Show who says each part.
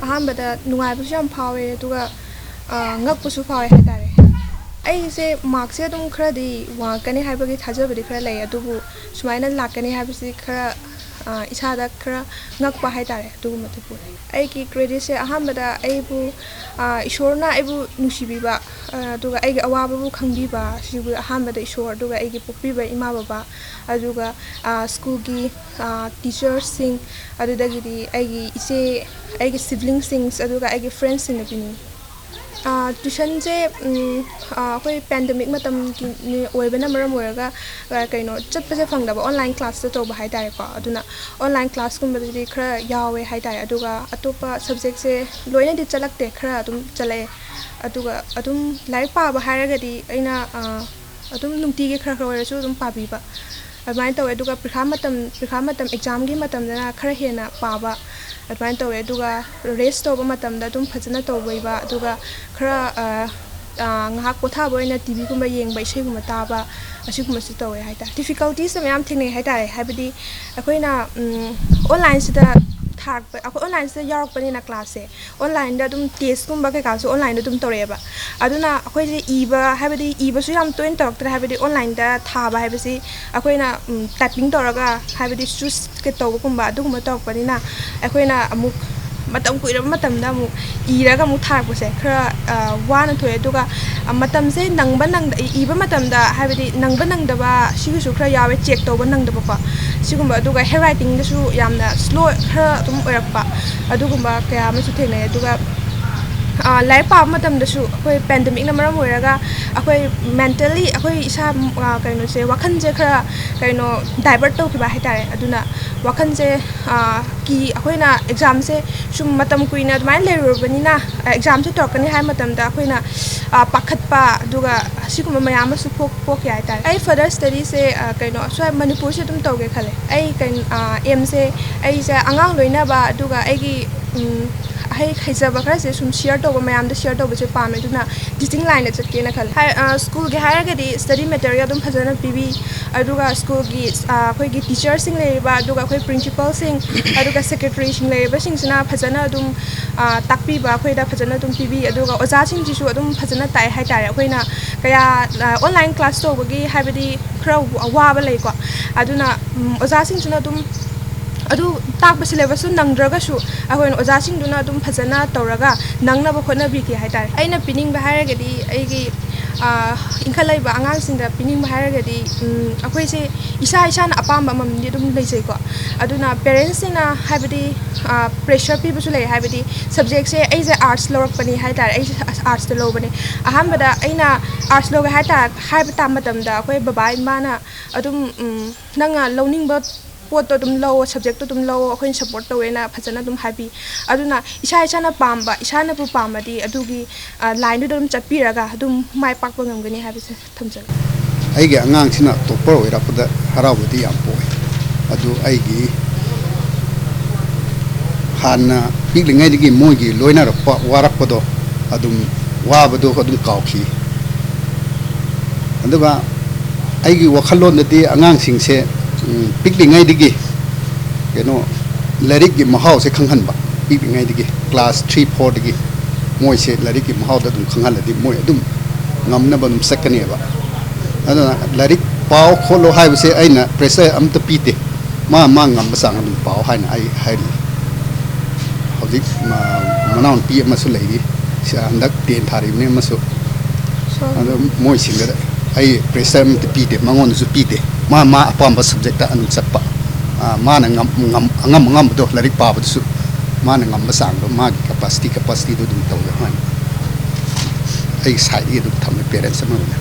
Speaker 1: ꯑꯍꯥꯟꯕꯗ ꯅꯨꯡꯉꯥꯏꯕꯁꯨ ꯌꯥꯝ ꯐꯥꯎꯋꯦ ꯑꯗꯨꯒ ꯉꯛꯄꯁꯨ ꯐꯥꯎꯋꯦ ꯍꯥꯏꯇꯥꯔꯦ ꯑꯩꯁꯦ ꯃꯥꯔꯛꯁꯦ ꯑꯗꯨꯝ ꯈꯔꯗꯤ ꯋꯥꯡꯉꯛꯀꯅꯤ ꯍꯥꯏꯕꯒꯤ ꯊꯥꯖꯕꯗꯤ ꯈꯔ ꯂꯩ ꯑꯗꯨꯕꯨ ꯁꯨꯃꯥꯏꯅ ꯂꯥꯛꯀꯅꯤ ꯍꯥꯏꯕꯁꯤ ꯈꯔ ꯏꯁꯥꯗ ꯈꯔ ꯉꯛꯄ ꯍꯥꯏꯇꯥꯔꯦ ꯑꯗꯨꯒꯨꯝꯕꯗꯨ ꯄꯣꯛꯑꯦ ꯑꯩꯒꯤ ꯀ꯭ꯔꯦꯗꯤꯠꯁꯦ ꯑꯍꯥꯟꯕꯗ ꯑꯩꯕꯨ ꯏꯁꯣꯔꯅ ꯑꯩꯕꯨ ꯅꯨꯡꯁꯤꯕꯤꯕ ꯑꯗꯨꯒ ꯑꯩꯒꯤ ꯑꯋꯥꯕꯕꯨ ꯈꯪꯕꯤꯕ ꯁꯤꯕꯨ ꯑꯍꯥꯟꯕꯗ ꯏꯁꯣꯔ ꯑꯗꯨꯒ ꯑꯩꯒꯤ ꯄꯣꯛꯄꯤꯕ ꯏꯃꯥ ꯕꯕꯥ ꯑꯗꯨꯒ ꯁ꯭ꯀꯨꯜꯒꯤ ꯇꯤꯆꯔꯁꯤꯡ ꯑꯗꯨꯗꯒꯤꯗꯤ ꯑꯩꯒꯤ ꯏꯆꯦ ꯑꯩꯒꯤ ꯁꯤꯕ꯭ꯂꯤꯡꯁꯤꯡ ꯑꯗꯨꯒ ꯑꯩꯒꯤ ꯐ꯭ꯔꯦꯟꯁꯤꯡꯅ ꯄꯤꯅꯤꯡꯉꯤ ꯇ꯭ꯌꯨꯁꯟꯁꯦ ꯑꯩꯈꯣꯏ ꯄꯦꯟꯗꯦꯃꯤꯛ ꯃꯇꯝꯒꯤ ꯑꯣꯏꯕꯅ ꯃꯔꯝ ꯑꯣꯏꯔꯒ ꯀꯩꯅꯣ ꯆꯠꯄꯁꯦ ꯐꯪꯗꯕ ꯑꯣꯟꯂꯥꯏꯟ ꯀ꯭ꯂꯥꯁꯇ ꯇꯧꯕ ꯍꯥꯏꯇꯥꯔꯦꯀꯣ ꯑꯗꯨꯅ ꯑꯣꯟꯂꯥꯏꯟ ꯀ꯭ꯂꯥꯁꯀꯨꯝꯕꯗꯗꯤ ꯈꯔ ꯌꯥꯎꯋꯦ ꯍꯥꯏꯇꯥꯔꯦ ꯑꯗꯨꯒ ꯑꯇꯣꯞꯄ ꯁꯕꯖꯦꯛꯁꯦ ꯂꯣꯏꯅꯗꯤ ꯆꯠꯂꯛꯇꯦ ꯈꯔ ꯑꯗꯨꯝ ꯆꯠꯂꯛꯑꯦ ꯑꯗꯨꯒ ꯑꯗꯨꯝ ꯂꯥꯏꯔꯤꯛ ꯄꯥꯕ ꯍꯥꯏꯔꯒꯗꯤ ꯑꯩꯅ ꯑꯗꯨꯝ ꯅꯨꯡꯇꯤꯒꯤ ꯈꯔ ꯈꯔ ꯑꯣꯏꯔꯁꯨ ꯑꯗꯨꯝ ꯄꯥꯕꯤꯕ ꯑꯗꯨꯃꯥꯏꯅ ꯇꯧꯋꯦ ꯑꯗꯨꯒ ꯄꯔꯤꯈꯥ ꯃꯇꯝ ꯑꯦꯛꯖꯥꯝꯒꯤ ꯃꯇꯝꯗꯅ ꯈꯔ ꯍꯦꯟꯅ ꯄꯥꯕ ꯑꯗꯨꯃꯥꯏꯅ ꯇꯧꯋꯦ ꯑꯗꯨꯒ ꯔꯦꯁ ꯇꯧꯕ ꯃꯇꯝꯗ ꯑꯗꯨꯝ ꯐꯖꯅ ꯇꯧꯕꯤꯕ ꯑꯗꯨꯒ ꯈꯔ ꯉꯥꯏꯍꯥꯛ ꯄꯣꯊꯥꯕ ꯑꯣꯏꯅ ꯇꯤꯚꯤꯒꯨꯝꯕ ꯌꯦꯡꯕ ꯏꯁꯩꯒꯨꯝꯕ ꯇꯥꯕ ꯑꯁꯤꯒꯨꯝꯕꯁꯨ ꯇꯧꯋꯦ ꯍꯥꯏꯇꯥꯔꯦ ꯗꯤꯐꯤꯀꯜꯇꯤꯁ ꯃꯌꯥꯝ ꯊꯦꯡꯅꯩ ꯍꯥꯏꯇꯥꯔꯦ ꯍꯥꯏꯕꯗꯤ ꯑꯩꯈꯣꯏꯅ ꯑꯣꯟꯂꯥꯏꯟꯁꯤꯗ ꯊꯥꯔꯛꯄ ꯑꯩꯈꯣꯏ ꯑꯣꯟꯂꯥꯏꯟꯁꯤꯗ ꯌꯥꯎꯔꯛꯄꯅꯤꯅ ꯀ꯭ꯂꯥꯁꯁꯦ ꯑꯣꯟꯂꯥꯏꯟꯗ ꯑꯗꯨꯝ ꯇꯦꯁꯀꯨꯝꯕ ꯀꯩꯀꯥꯁꯨ ꯑꯣꯟꯂꯥꯏꯟꯗ ꯑꯗꯨꯝ ꯇꯧꯔꯛꯑꯦꯕ ꯑꯗꯨꯅ ꯑꯩꯈꯣꯏꯁꯦ ꯏꯕ ꯍꯥꯏꯕꯗꯤ ꯏꯕꯁꯨ ꯌꯥꯝ ꯇꯣꯏꯅ ꯇꯧꯔꯛꯇ꯭ꯔꯦ ꯍꯥꯏꯕꯗꯤ ꯑꯣꯟꯂꯥꯏꯟꯗ ꯊꯥꯕ ꯍꯥꯏꯕꯁꯤ ꯑꯩꯈꯣꯏꯅ ꯇꯥꯏꯄꯤꯡ ꯇꯧꯔꯒ ꯍꯥꯏꯕꯗꯤ ꯆꯨꯁ ꯇꯧꯕꯒꯨꯝꯕ ꯑꯗꯨꯒꯨꯝꯕ ꯇꯧꯔꯛꯄꯅꯤꯅ ꯑꯩꯈꯣꯏꯅ ꯑꯃꯨꯛ ꯃꯇꯝ ꯀꯨꯏꯔꯕ ꯃꯇꯝꯗ ꯑꯃꯨꯛ ꯏꯔꯒ ꯑꯃꯨꯛ ꯊꯥꯔꯛꯄꯁꯦ ꯈꯔ ꯋꯥꯅ ꯊꯣꯛꯑꯦ ꯑꯗꯨꯒ ꯃꯇꯝꯁꯦ ꯏꯕ ꯃꯇꯝꯗ ꯍꯥꯏꯕꯗꯤ ꯅꯪꯕ ꯅꯪꯗꯕ ꯁꯤꯒꯤꯁꯨ ꯈꯔ ꯌꯥꯎꯋꯦ ꯆꯦꯛ ꯇꯧꯕ ꯅꯪꯗꯕꯀꯣ ꯁꯤꯒꯨꯝꯕ ꯑꯗꯨꯒ ꯍꯦꯟ ꯔꯥꯏꯇꯤꯡꯗꯁꯨ ꯌꯥꯝꯅ ꯁ꯭ꯂꯣ ꯈꯔ ꯑꯗꯨꯝ ꯑꯣꯏꯔꯛꯄ ꯑꯗꯨꯒꯨꯝꯕ ꯀꯌꯥ ꯑꯃꯁꯨ ꯊꯦꯡꯅꯩ ꯑꯗꯨꯒ ꯂꯥꯏꯔꯤꯛ パꯕ ꯃꯇꯝꯗꯁꯨ ꯑꯩꯈꯣꯏ ꯄꯦꯟꯗꯦꯃꯤꯛꯅ ꯃꯔꯝ ꯑꯣꯏꯔꯒ ꯑꯩꯈꯣꯏ ꯃꯦꯟꯇꯦꯜꯂꯤ ꯑꯩꯈꯣꯏ ꯏꯁꯥ ꯀꯩꯅꯣꯁꯦ ꯋꯥꯈꯜꯁꯦ ꯈꯔ ꯀꯩꯅꯣ ꯗꯥꯏꯚꯔꯠ ꯇꯧꯈꯤꯕ ꯍꯥꯏꯇꯥꯔꯦ ꯑꯗꯨꯅ ꯋꯥꯈꯜꯁꯦ ꯑꯩꯈꯣꯏꯅ ꯑꯦꯛꯖꯥꯝꯁꯦ ꯁꯨꯝ ꯃꯇꯝ ꯀꯨꯏꯅ ꯑꯗꯨꯃꯥꯏꯅ ꯂꯩꯔꯨꯔꯕꯅꯤꯅ ꯑꯦꯛꯖꯥꯝꯁꯦ ꯇꯧꯔꯛꯀꯅꯤ ꯍꯥꯏꯕ ꯃꯇꯝꯗ ꯑꯩꯈꯣꯏꯅ ꯄꯥꯈꯠꯄ ꯑꯗꯨꯒ ꯑꯁꯤꯒꯨꯝꯕ ꯃꯌꯥꯝ ꯑꯃꯁꯨ ꯄꯣꯛꯀꯦ ꯍꯥꯏꯇꯥꯔꯦ ꯑꯩ ꯐꯔꯗꯔ ꯁ꯭ꯇꯗꯤꯁꯦ ꯀꯩꯅꯣ ꯁ꯭ꯋꯥꯏ ꯃꯅꯤꯄꯨꯔꯁꯦ ꯑꯗꯨꯝ ꯇꯧꯒꯦ ꯈꯜꯂꯦ ꯑꯩ ꯑꯦꯝꯁꯦ ꯑꯩꯁꯦ ꯑꯉꯥꯡ ꯂꯣꯏꯅꯕ ꯑꯗꯨꯒ ꯑꯩꯒꯤ ꯍꯩꯖꯕ ꯈꯔꯁꯦ ꯁꯨꯝ ꯁꯤꯌꯔ ꯇꯧꯕ ꯃꯌꯥꯝꯗ ꯁꯤꯌꯔ ꯇꯧꯕꯁꯦ ꯄꯥꯝꯃꯦ ꯑꯗꯨꯅ ꯇꯤꯆꯤꯡ ꯂꯥꯏꯟꯗ ꯆꯠꯀꯦꯅ ꯈꯜꯂꯦ ꯁ꯭ꯀꯨꯜꯒꯤ ꯍꯥꯏꯔꯒꯗꯤ ꯁ꯭ꯇꯗꯤ ꯃꯦꯇꯔꯤꯌꯦꯜ ꯑꯗꯨꯝ ꯐꯖꯅ ꯄꯤꯕꯤ ꯑꯗꯨꯒ ꯁ꯭ꯀꯨꯜꯒꯤ ꯑꯩꯈꯣꯏꯒꯤ ꯇꯤꯆꯔꯁꯤꯡ ꯂꯩꯔꯤꯕ ꯑꯗꯨꯒ ꯑꯩꯈꯣꯏ ꯄ꯭ꯔꯤꯟꯁꯤꯄꯜꯁꯤꯡ ꯑꯗꯨꯒ ꯁꯦꯀ꯭ꯔꯦꯇꯔꯤꯁꯤꯡ ꯂꯩꯔꯤꯕꯁꯤꯡꯁꯤꯅ ꯐꯖꯅ ꯑꯗꯨꯝ ꯇꯥꯛꯄꯤꯕ ꯑꯩꯈꯣꯏꯗ ꯐꯖꯅ ꯑꯗꯨꯝ ꯄꯤꯕꯤ ꯑꯗꯨꯒ ꯑꯣꯖꯥꯁꯤꯡꯁꯤꯁꯨ ꯑꯗꯨꯝ ꯐꯖꯅ ꯇꯥꯛꯑꯦ ꯍꯥꯏꯇꯥꯔꯦ ꯑꯩꯈꯣꯏꯅ ꯀꯌꯥ ꯑꯣꯟꯂꯥꯏꯟ ꯀ꯭ꯂꯥꯁ ꯇꯧꯕꯒꯤ ꯍꯥꯏꯕꯗꯤ ꯈꯔ ꯋꯥꯕ ꯂꯩꯀꯣ ꯑꯗꯨꯅ ꯑꯣꯖꯥꯁꯤꯡꯁꯤꯅ ꯑꯗꯨꯝ ꯑꯗꯨ ꯇꯥꯛꯄ ꯁꯤꯂꯦꯕꯁꯁꯨ ꯅꯪꯗ꯭ꯔꯒꯁꯨ ꯑꯩꯈꯣꯏꯅ ꯑꯣꯖꯥꯁꯤꯡꯗꯨꯅ ꯑꯗꯨꯝ ꯐꯖꯅ ꯇꯧꯔꯒ ꯅꯪꯅꯕ ꯍꯣꯠꯅꯕꯤꯒꯦ ꯍꯥꯏꯇꯥꯔꯦ ꯑꯩꯅ ꯄꯤꯅꯤꯡꯕ ꯍꯥꯏꯔꯒꯗꯤ ꯑꯩꯒꯤ ꯏꯟꯈꯠꯂꯛꯏꯕ ꯑꯉꯥꯡꯁꯤꯡꯗ ꯄꯤꯅꯤꯡꯕ ꯍꯥꯏꯔꯒꯗꯤ ꯑꯩꯈꯣꯏꯁꯦꯏꯁꯥꯅ ꯑꯄꯥꯝꯕ ꯑꯃꯃꯝꯗꯤ ꯑꯗꯨꯝ ꯂꯩꯖꯩꯀꯣ ꯑꯗꯨꯅ ꯄꯦꯔꯦꯟꯁꯁꯤꯡꯅ ꯍꯥꯏꯕꯗꯤ ꯄ꯭ꯔꯦꯁꯔ ꯄꯤꯕꯁꯨ ꯂꯩ ꯍꯥꯏꯕꯗꯤ ꯁꯕꯖꯦꯛꯁꯦ ꯑꯩꯁꯦ ꯑꯥꯔꯠꯁ ꯂꯧꯔꯛꯄꯅꯤ ꯍꯥꯏꯇꯥꯔꯦ ꯑꯩꯁꯦ ꯑꯥꯔꯠꯁꯇ ꯂꯧꯕꯅꯦ ꯑꯍꯥꯟꯕꯗ ꯑꯩꯅ ꯑꯥꯔꯠꯁ ꯂꯧꯒꯦ ꯍꯥꯏꯕ ꯇꯥ ꯃꯇꯝꯗ ꯑꯩꯈꯣꯏ ꯕꯕꯥ ꯏꯃꯥꯅ ꯑꯗꯨꯝ ꯅꯪꯅ ꯂꯧꯅꯤꯡꯕ ꯄꯣꯠꯇꯣ ꯑꯗꯨꯝ ꯂꯧꯑꯣ ꯁꯕꯖꯦꯛꯇꯣ ꯑꯗꯨꯝ ꯂꯧꯑꯣ ꯑꯩꯈꯣꯏꯅ ꯁꯞꯄꯣꯔꯠ ꯇꯧꯋꯦꯅ ꯐꯖꯅ ꯑꯗꯨꯝ ꯍꯥꯏꯕꯤ ꯑꯗꯨꯅ ꯏꯁꯥꯅ ꯄꯥꯝꯕ ꯏꯁꯥꯅꯕꯨ ꯄꯥꯝꯃꯗꯤ ꯑꯗꯨꯒꯤ ꯂꯥꯏꯟꯗꯨꯗ ꯑꯗꯨꯝ ꯆꯠꯄꯤꯔꯒ ꯑꯗꯨꯝ ꯃꯥꯏ ꯄꯥꯛꯄ ꯉꯝꯒꯅꯤ ꯍꯥꯏꯕꯁꯦ ꯊꯝꯖꯒꯦ
Speaker 2: ꯑꯩꯒꯤ ꯑꯉꯥꯡꯁꯤꯅ ꯇꯣꯞꯄꯔ ꯑꯣꯏꯔꯛꯄꯗ ꯍꯔꯥꯎꯕꯗꯤ ꯌꯥꯝ ꯄꯣꯛꯏ ꯑꯗꯨ ꯑꯩꯒꯤ ꯍꯥꯟꯅ ꯄꯤꯛꯂꯤꯉꯩꯗꯒꯤ ꯃꯣꯏꯒꯤ ꯂꯣꯏꯅꯔꯛꯄ ꯋꯥꯔꯛꯄꯗꯣ ꯑꯗꯨꯝ ꯋꯥꯕꯗꯣ ꯑꯗꯨꯝ ꯀꯥꯎꯈꯤ ꯑꯗꯨꯒ ꯑꯩꯒꯤ ꯋꯥꯈꯜꯂꯣꯟꯗꯗꯤ ꯑꯉꯥꯡꯁꯤꯡꯁꯦ ꯄꯤꯛꯂꯤꯉꯩꯗꯒꯤ ꯀꯩꯅꯣ ꯂꯥꯏꯔꯤꯛꯀꯤ ꯃꯍꯥꯎꯁꯦ ꯈꯪꯍꯟꯕ ꯄꯤꯛꯂꯤꯉꯩꯗꯒꯤ ꯀ꯭ꯂꯥꯁ 3, 4ꯗꯒꯤ ꯃꯣꯏꯁꯦ ꯂꯥꯏꯔꯤꯛꯀꯤ ꯃꯍꯥꯎꯗ ꯑꯗꯨꯝ ꯈꯪꯍꯜꯂꯗꯤ ꯃꯣꯏ ꯑꯗꯨꯝ ꯉꯝꯅꯕ ꯑꯗꯨꯝ ꯆꯠꯀꯅꯦꯕ ꯑꯗꯨꯅ ꯂꯥꯏꯔꯤꯛ ꯄꯥꯎ ꯈꯣꯠꯂꯣ ꯍꯥꯏꯕꯁꯦ ꯑꯩꯅ ꯄ꯭ꯔꯦꯁꯔ ꯑꯝꯇ ꯄꯤꯗꯦ ꯃꯥ ꯉꯝꯕ ꯆꯥꯡ ꯑꯗꯨꯝ ꯄꯥꯎ ꯍꯥꯏꯅ ꯑꯩ ꯍꯥꯏꯔꯤ ꯍꯧꯖꯤꯛ ꯃꯅꯥꯎꯅꯨꯄꯤ ꯑꯃꯁꯨ ꯂꯩꯔꯤ ꯍꯟꯗꯛ 10 ꯊꯥꯔꯤꯕꯅꯤ ꯑꯃꯁꯨ ꯑꯗꯨ ꯃꯣꯏꯁꯤꯡꯗ ꯑꯩ ꯄ꯭ꯔꯦꯁꯔ ꯑꯃꯇ ꯄꯤꯗꯦ ꯃꯉꯣꯟꯗꯁꯨ ꯄꯤꯗꯦ ꯃꯥ ꯑꯄꯥꯝꯕ ꯁꯕꯖꯦꯛꯇ ꯑꯗꯨꯝ ꯆꯠꯄ ꯃꯥꯅ ꯑꯉꯝꯕꯗꯣ ꯂꯥꯏꯔꯤꯛ ꯄꯥꯕꯗꯁꯨ ꯃꯥꯅ ꯉꯝꯕ ꯆꯥꯡꯗꯣ ꯃꯥꯒꯤ ꯀꯦꯄꯥꯁꯤꯇꯤꯗꯣ ꯑꯗꯨꯝ ꯇꯧꯋꯦ ꯍꯥꯏꯅ ꯑꯩꯒꯤ ꯁꯥꯏꯠꯇꯒꯤ ꯑꯗꯨꯝ ꯊꯝꯃꯦ ꯄꯦꯔꯦꯟꯁ ꯑꯃ ꯑꯣꯏꯅ